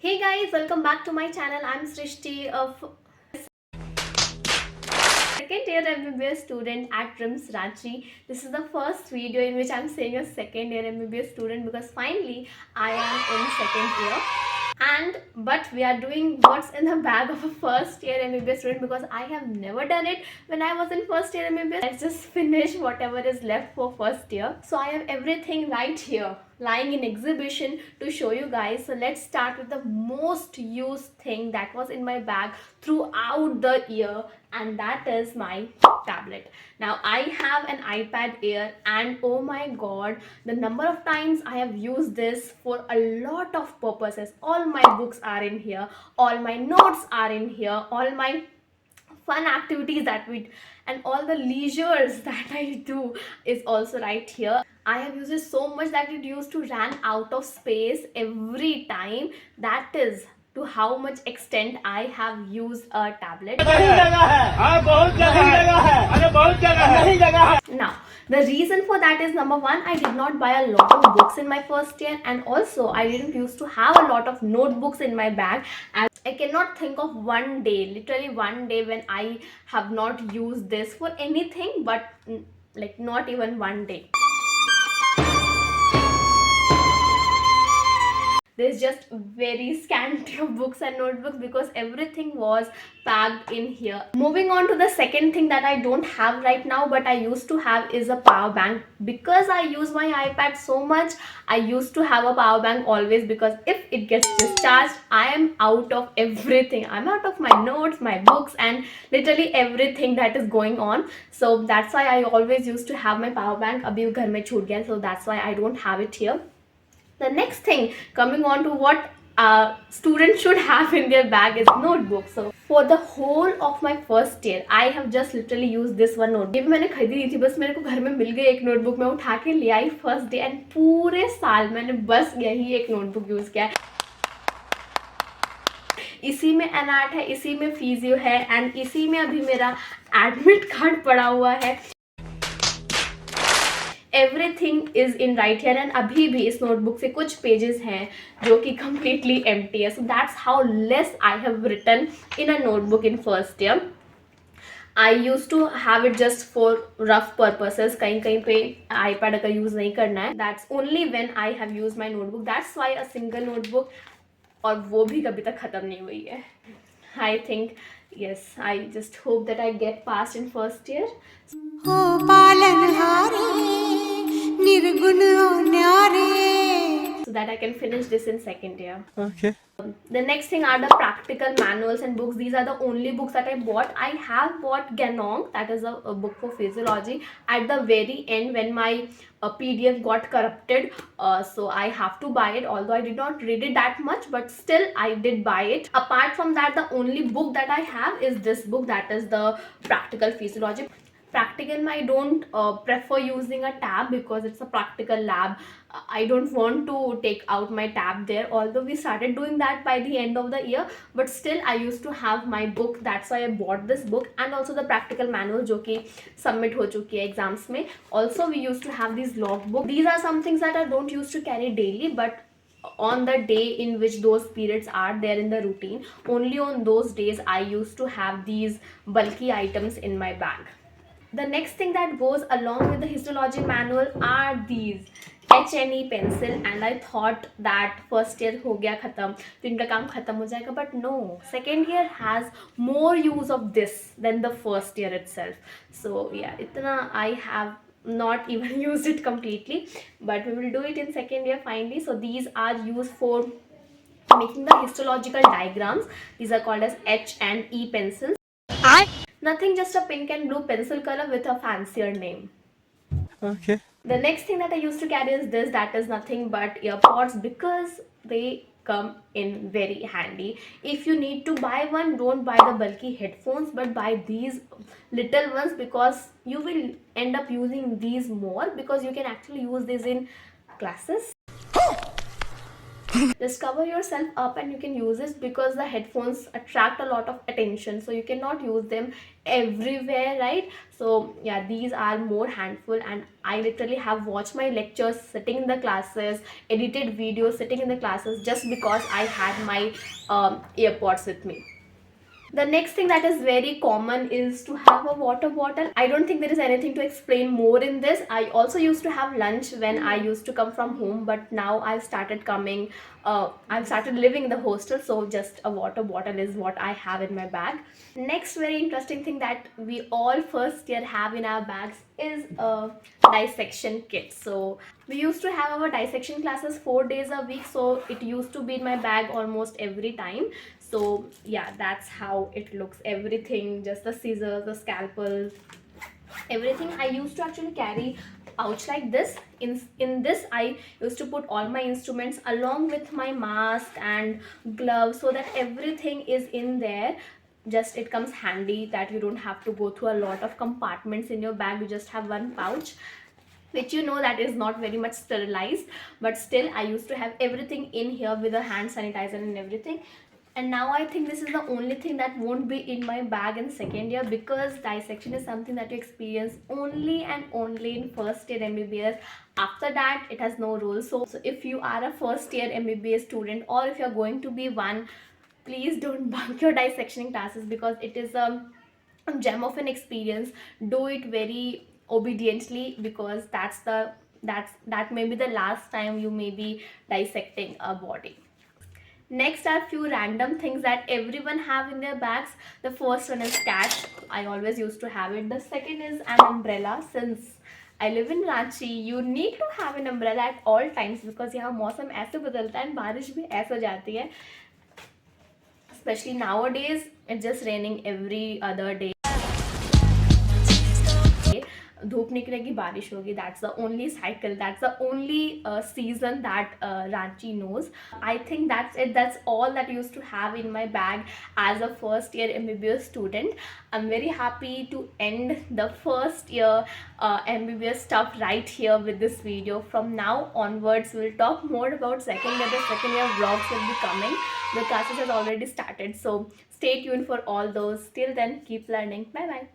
Hey guys, welcome back to my channel. I'm Srishti, a second year MBBS student at RIMS Ranchi. This is the first video in which I'm saying a second year MBBS student because finally I am in second year. But we are doing what's in the bag of a first year MBBS student because I have never done it when I was in first year MBBS. Let's just finish whatever is left for first year. So I have everything right here lying in exhibition to show you guys. So let's start with the most used thing that was in my bag throughout the year, and that is my tablet. Now I have an iPad Air, and oh my god, the number of times I have used this for a lot of purposes. All my books are in here, all my notes are in here, all my fun activities that we and all the leisures that I do is also right here. I have used it so much that it used to run out of space every time. That is to how much extent I have used a tablet. Now, the reason for that is number one, I did not buy a lot of books in my first year, and also I didn't used to have a lot of notebooks in my bag. And I cannot think of one day, literally one day, when I have not used this for anything, but like not even one day. There's just very scanty of books and notebooks because everything was packed in here. Moving on to the second thing that I don't have right now but I used to have is a power bank. Because I use my iPad so much, I used to have a power bank always, because if it gets discharged, I am out of everything. I'm out of my notes, my books, and literally everything that is going on. So that's why I always used to have my power bank. Abhi wo ghar mein chhut gaya, so that's why I don't have it here. The next thing, coming on to what students should have in their bag, is notebook. So for the whole of my first year, I have just literally used this one notebook. ये मैंने खरीदी नहीं थी, बस मेरे को घर में मिल गई एक नोटबुक, मैं उठा के ले आई फर्स्ट डे, एंड पूरे साल मैंने बस यही एक नोटबुक यूज किया है. इसी में एनआर्ट है, इसी में फिजियो है, एंड इसी में अभी मेरा एडमिट कार्ड पड़ा हुआ है. Everything is in right here, and अभी भी इस नोटबुक से कुछ पेजेस हैं जो कि कम्प्लीटली एम्प्टी है. So that's how less I have written in a notebook in first year. I use to have it just for rough purposes. कहीं कहीं पे आईपैड अगर यूज नहीं करना है, that's only when I have use my notebook. That's why a single notebook, और वो भी कभी तक ख़त्म नहीं हुई है. I think yes, I just hope that I get passed in first year. हो पालनहारे निर्गुण न्यारे, so that I can finish this in second year. Okay. The next thing are the practical manuals and books. These are the only books that I bought. I have bought Ganong, that is a book for physiology, at the very end when my PDF got corrupted. So I have to buy it, although I did not read it that much, but still I did buy it. Apart from that, the only book that I have is this book, that is the practical physiology. Practical, I don't prefer using a tab because it's a practical lab. I don't want to take out my tab there, although we started doing that by the end of the year, but still I used to have my book. That's why I bought this book, and also the practical manual जो कि submit हो चुकी है exams में. Also we used to have these log book. These are some things that I don't used to carry daily, but on the day in which those periods are there in the routine, only on those days I used to have these bulky items in my bag. The next thing that goes along with the histology manual are these HNE pencil, and I thought that first year हो गया ख़त्म तो इनका काम ख़त्म हो जाएगा, but no, second year has more use of this than the first year itself. So yeah, इतना I have not even used it completely, but we will do it in second year finally. So these are used for making the histological diagrams. These are called as H and E pencils. Nothing, just a pink and blue pencil color with a fancier name. Okay. The next thing that I used to carry is this. That is nothing but earpods, because they come in very handy. If you need to buy one, don't buy the bulky headphones, but buy these little ones, because you will end up using these more, because you can actually use these in classes. Just cover yourself up and you can use it, because the headphones attract a lot of attention, so you cannot use them everywhere, right? So yeah, these are more handful, and I literally have watched my lectures sitting in the classes, edited videos sitting in the classes, just because I had my earpods with me. The next thing that is very common is to have a water bottle. I don't think there is anything to explain more in this. I also used to have lunch when I used to come from home, but now I've started living in the hostel, so just a water bottle is what I have in my bag. Next very interesting thing that we all first year have in our bags is a dissection kit. So we used to have our dissection classes 4 days a week, so it used to be in my bag almost every time. So yeah, that's how it looks. Everything, just the scissors, the scalpel, everything. I used to actually carry pouch like this. In this I used to put all my instruments along with my mask and gloves, so that everything is in there. Just it comes handy that you don't have to go through a lot of compartments in your bag. You just have one pouch, which you know that is not very much sterilized, but still I used to have everything in here with a hand sanitizer and everything. And now I think this is the only thing that won't be in my bag in second year, because dissection is something that you experience only and only in first year MBBS. After that it has no rules. So if you are a first year MBBS student, or if you're going to be one, please don't bunk your dissectioning classes, because it is a gem of an experience. Do it very obediently, because that may be the last time you may be dissecting a body. Next are few random things that everyone have in their bags. The first one is cash. I always used to have it. The second is an umbrella. Since I live in Ranchi, you need to have an umbrella at all times, because यहाँ मौसम ऐसे बदलता है, बारिश भी ऐसे जाती है. Especially nowadays, it's just raining every other day. धूप निकलेगी, बारिश होगी. That's the only cycle, that's the only season that Ranchi knows. I think that's it. That's all that I used to have in my bag as a first year MBBS student. I'm very happy to end the first year MBBS stuff right here with this video. From now onwards we'll talk more about second year. The second year vlogs will be coming. The classes has already started, so stay tuned for all those. Till then, keep learning. Bye bye.